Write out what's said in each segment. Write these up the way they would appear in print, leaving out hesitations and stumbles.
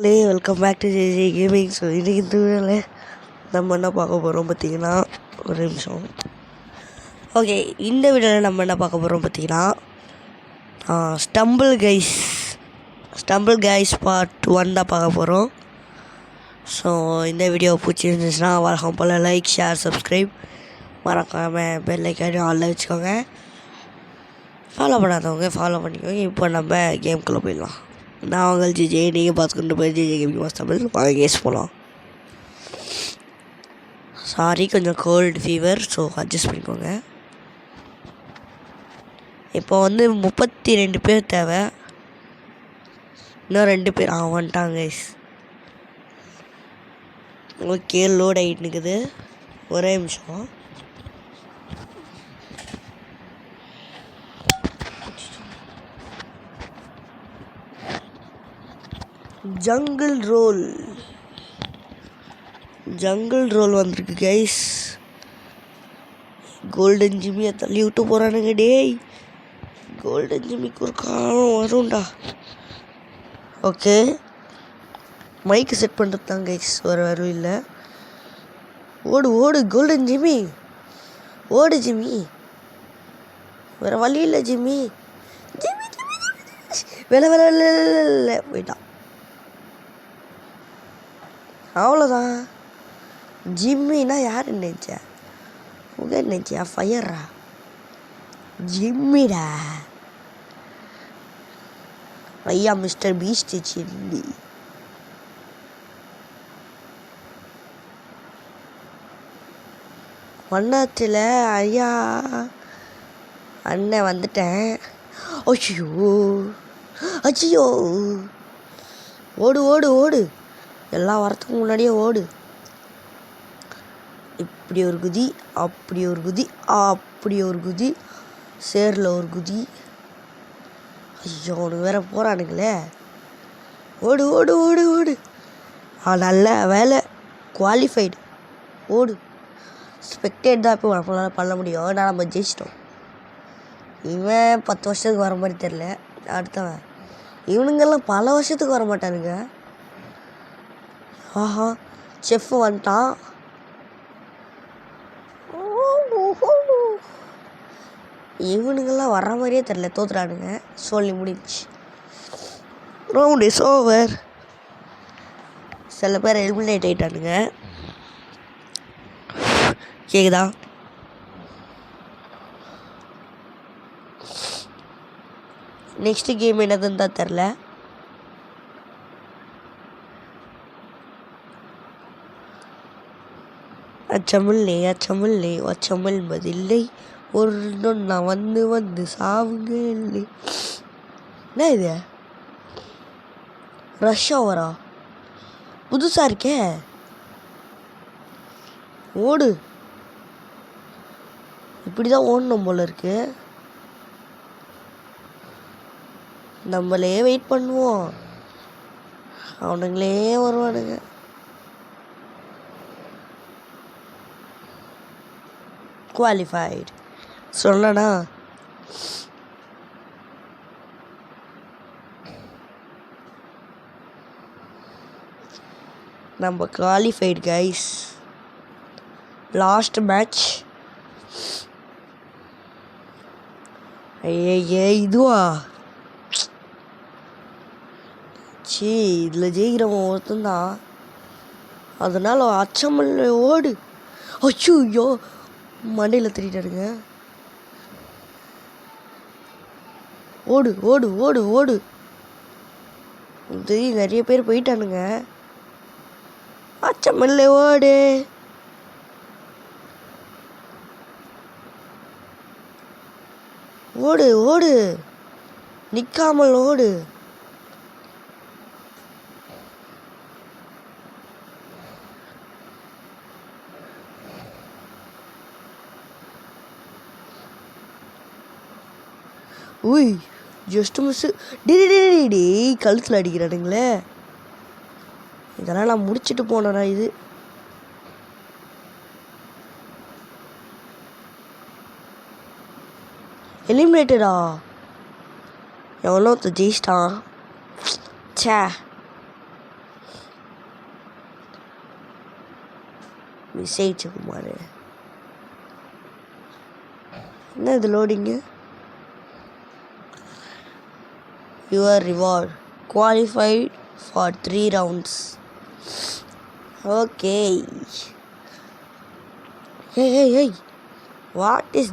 மக்களே, welcome back to JJ gaming. So இன்றைக்கி இந்த வீடியோவில் நம்ம என்ன பார்க்க போகிறோம் பார்த்தீங்கன்னா, ஒரு நிமிஷம். ஓகே, இந்த வீடியோவில் நம்ம என்ன பார்க்க போகிறோம் பார்த்தீங்கன்னா, ஸ்டம்பிள் கைஸ் பார்ட் 1 தான் பார்க்க போகிறோம். ஸோ இந்த வீடியோ பிடிச்சிருந்துச்சுன்னா வழக்கம் போல் லைக், ஷேர், சப்ஸ்கிரைப் மறக்காமல் பெல் ஐக்கானையும் ஆளில் வச்சுக்கோங்க. ஃபாலோ பண்ணாதவங்க ஃபாலோ பண்ணிக்கோங்க. இப்போ நம்ம கேம்குள்ளே போயிடலாம். நான் உங்கள் ஜிஜே, நீங்கள் பார்த்துக்கிட்டு போய் ஜிஜே கேமிங் மாஸ் தமிழ் வாங்க கேஸ் போகலாம். சாரி, கொஞ்சம் கோல்டு ஃபீவர், ஸோ அட்ஜஸ்ட் பண்ணிக்கோங்க. இப்போ 32 பேர் தேவை. இன்னும் 2 பேர் வந்துட்டாங்க கைஸ். ஓகே, லோட் ஆகிட்டு இருக்குது. ஒரே நிமிஷம். ஜங்கிள் ரோல் வந்திருக்கு கைஸ். கோல்டன் ஜிம்மியை தள்ளி விட்டு போகிறானுங்க. டேய், கோல்டன் ஜிம்மிக்கு ஒரு காலம் வரும்டா. ஓகே, மைக்கு செட் பண்ணுறது தான் கைஸ், வரும் இல்லை. ஓடு கோல்டன் ஜிம்மி, ஓடு ஜிம்மி, வேறு வழி இல்லை ஜிம்மி. ஜிம்மி வேலை போயிட்டான். அவ்வளோதான். ஜிம்மினா யார் நினைச்சா? நினைச்சியா? ஃபயரா? ஜிம்மிடா ஐயா, மிஸ்டர் பீஸ்ட் சில்லி. ஒன்னாத்தில் ஐயா அண்ணன் வந்துட்டேன். அச்சியோ, ஓடு எல்லாம் வரத்துக்கு முன்னாடியே ஓடு. இப்படி ஒரு குதி, அப்படி ஒரு குதி, அப்படி ஒரு குதி, சேரில் ஒரு குதி. ஐயோ, அவனுக்கு வேற போகிறானுங்களே. ஓடு. நல்ல வேலை, குவாலிஃபைடு. ஓடு. ஸ்பெக்டேட் தான் இப்போ நம்மளால் பண்ண முடியும். நான் நம்ம ஜெயிச்சிட்டோம். இவன் 10 வருஷத்துக்கு வர மாதிரி தெரில. அடுத்தவன் இவனுங்கெல்லாம் பல வருஷத்துக்கு வர மாட்டானுங்க. ஆஹா, செஃப் வந்துட்டான். இவனுங்கெல்லாம் வர்ற மாதிரியே தெரில, தோத்துறானுங்க. சொல்லி முடிச்சு, ரவுண்ட் இஸ் ஓவர். சில பேர் எலிமினேட் ஆகிட்டானுங்க. கேக்குதா? நெக்ஸ்ட் கேம் என்னதுன்னு தான் தெரில. அச்சமில்லை பதில்லை, ஒரு நான் வந்து சாவுங்க இல்லை. என்ன இது? ரஷ் ஓவரா? புதுசாக இருக்கே. ஓடு. இப்படி தான் ஓடணும் போல இருக்கு. நம்மளே வெயிட் பண்ணுவோம், அவனுங்களே வருவானுங்க. குவாலிஃபைடு சொல்லணா? நம்ம குவாலிஃபைடு கைஸ். Last match. இதுவா? இதில் ஜெயிக்கிறவன் ஒருத்தந்தான். அதனால் அச்சமில்லை, ஓடு. ஐயோ, மண்டையில் திட்டாருங்க. ஓடு. தெரியும், நிறைய பேர் போயிட்டானுங்க. அச்சமில்லை, ஓடு. நிற்காமல் ஓடு. Just miss. டே கழுத்தில் அடிக்கிறானுங்களே. இதெல்லாம் நான் முடிச்சுட்டு போனேனா? இது எலிமினேட்டடா? எவ்வளோ ஜெயிச்சிட்டான். சே, விசேஷ் குமார் என்ன இது loading your reward qualified for 3 rounds okay hey what is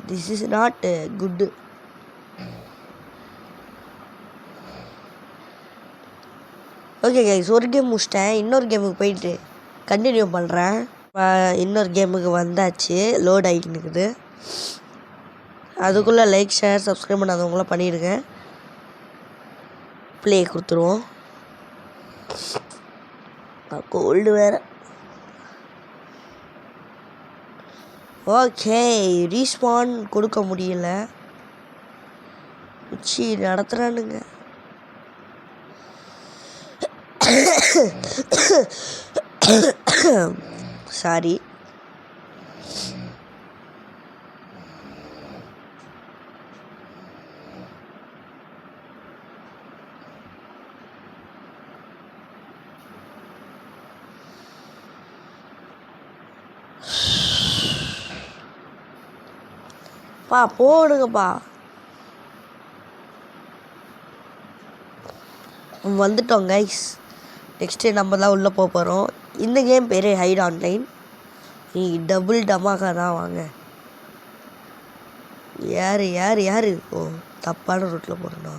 this is not good okay guys ஒரு கேம் முடிச்சிட்டேன் இன்னொரு கேமுக்கு போயிட்டு கண்டினியூ பண்ணுறேன் இன்னொரு கேமுக்கு வந்தாச்சு லோட் ஆகிட்டு இருக்குது அதுக்குள்ளே லைக் ஷேர் சப்ஸ்கிரைப் பண்ணாதவங்களாம் பண்ணிடுங்க ப்ளே கொடுத்துருவோம் கோல்டு வேறு ஓகே ரீஸ்பான் கொடுக்க முடியல உச்சி நடத்துகிறானுங்க சாரி போடுங்கப்பா வந்துட்டோம் கைஸ் நெக்ஸ்ட்டு நம்ம தான் உள்ளே போக போகிறோம் இந்த கேம் பேர் ஹைட் ஆன்லைன் நீ டபுள் டமாக்கா தான் வாங்க யார் ஓ தப்பான ரூட்டில் போகிறோண்ணா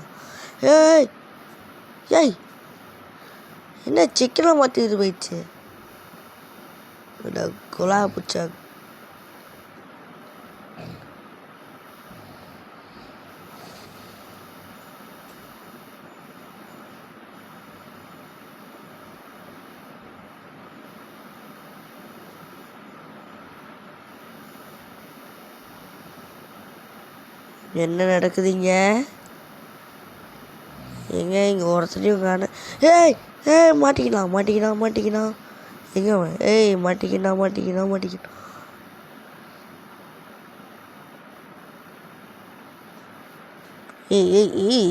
ஏய் என்ன சிக்கனை மாற்றிட்டு போயிடுச்சு குலா பிடிச்சா என்ன நடக்குதுங்க எங்க இங்கே ஒருத்தரையும் காண மாட்டிக்கினா எங்க மாட்டிக்கினா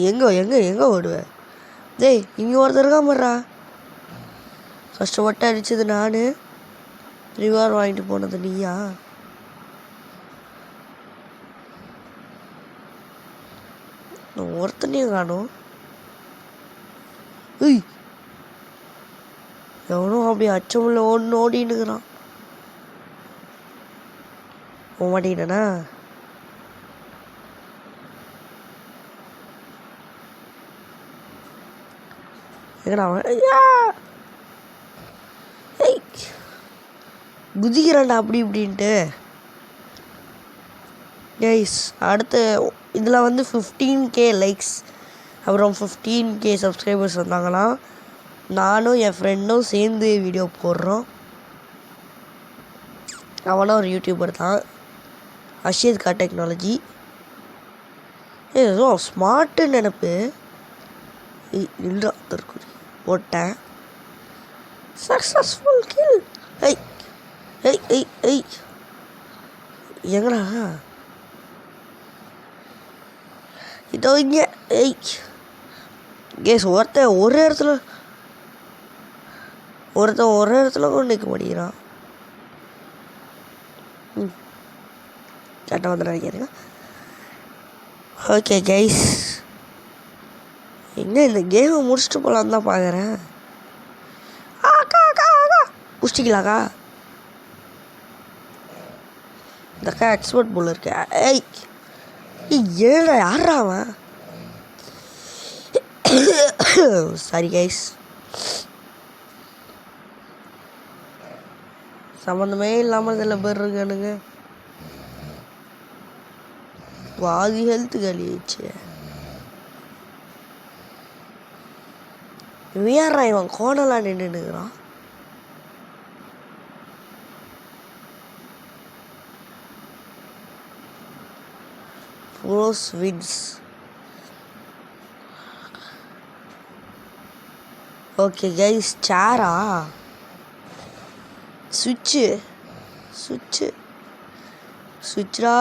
எங்க ஓடுவேன் இங்கே ஒருத்தர் இருக்கா மாட்றா ஃபஸ்ட்டு ஒட்டை அடித்தது நான் ரிவார் வாங்கிட்டு போனது நீயா ஒருத்தனையும் காணும் எவனும் அப்படி அச்சமில்ல ஓடினுக்குறான் போக மாட்டேங்கிறனா எங்கடா குதிக்கிறான்டா அப்படி இப்படின்ட்டு கைஸ் அடுத்து இதில் வந்து 15K லைக்ஸ் அப்புறம் 15K சப்ஸ்கிரைபர்ஸ் வந்தாங்கன்னா நானும் என் ஃப்ரெண்டும் சேர்ந்து வீடியோ போடுறோம் அவனும் ஒரு யூடியூபர் தான் அஷித் கா டெக்னாலஜி ஏதோ ஸ்மார்ட்டு நினப்பு இல்லா தற்கொலை போட்டேன் சக்ஸஸ்ஃபுல் கில் எங்கடா இதோ இங்கே கேஸ் ஒருத்தன் ஒரு இடத்துல கூட நிற்க மாட்டேங்கிறான் கரெக்டாக வந்து நினைக்கிறேங்க ஓகே கைஸ் எங்கே இந்த கேமை முடிச்சுட்டு போகலான்னு தான் பார்க்குறேன் முடிச்சிக்கலாக்கா இந்த அக்கா எக்ஸ்பர்ட் போல இருக்கு ஏடா யாரா அவன் சாரி கைஸ் சம்மந்தமே இல்லாமல் இதில் பேர் இருக்கானுங்க பாதி ஹெல்த் கழிச்சு வியாரா இவன் கோணலாம் நின்றுக்கிறான் Rose wins. Okay guys, chaira switch ra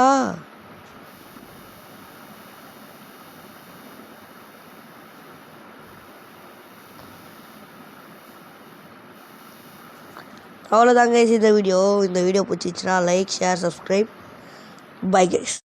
அவ்வளோதாங்க இந்த வீடியோ பிடிச்சிச்சுன்னா like share subscribe bye guys.